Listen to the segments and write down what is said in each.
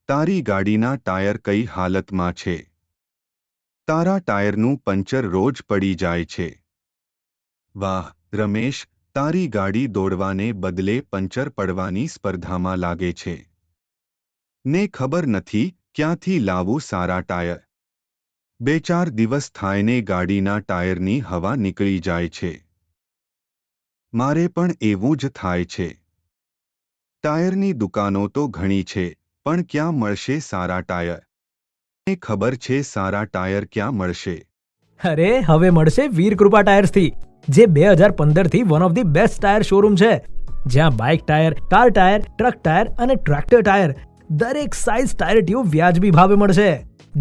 તારી ગાડીના ટાયર કઈ હાલતમાં છે? તારા ટાયરનું પંચર રોજ પડી જાય છે. વાહ રમેશ, તારી ગાડી દોડવાને બદલે પંચર પડવાની સ્પર્ધામાં લાગે છે. ને ખબર નથી ક્યાંથી લાવું સારા ટાયર. 2-4 દિવસ થાયને ગાડીના ટાયરની હવા નીકળી જાય છે. મારે પણ એવું જ થાય છે. ટાયરની દુકાનો તો ઘણી છે, પણ ક્યાં મળશે સારા ટાયર? ને ખબર છે સારા ટાયર ક્યાં મળશે? અરે હવે મળશે વીરકૃપા ટાયર્સથી, જે 2015થી one of the best tyre showroom છે, જ્યાં bike tyre, car tyre, truck tyre અને ટ્રેક્ટર ટાયર દરેક સાઇઝ ટાયર ટ્યુબ વ્યાજબી ભાવે મળશે.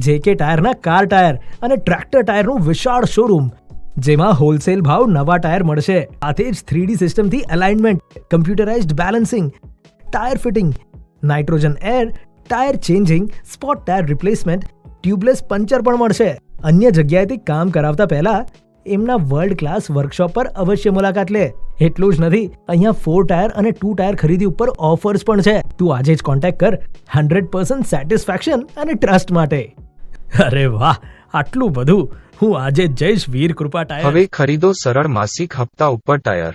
JK ટાયરના કાર ટાયર અને ટ્રેક્ટર ટાયરનું વિશાળ શોરૂમ, જેમાં હોલસેલ ભાવ નવા ટાયર મળશે. સાથે જ 3D સિસ્ટમથી alignment, computerised balancing, tyre fitting, nitrogen air, tyre changing, spot tyre replacement, tubeless puncture પણ મળશે. અન્ય જગ્યાએથી કામ કરાવતા પહેલા એમના વર્લ્ડ ક્લાસ વર્કશોપ પર અવશ્ય મુલાકાત લે. એટલું જ નથી, અહીંયા 4 ટાયર અને 2 ટાયર ખરીદી ઉપર ઓફર્સ પણ છે. તું આજે જ કોન્ટેક્ટ કર 100% સેટિસ્ફેક્શન અને ટ્રસ્ટ માટે. અરે વાહ, આટલું બધું! હું આજે જ જઈશ વીરકૃપા ટાયર. હવે ખરીદો સરળ માસિક હપ્તા ઉપર ટાયર.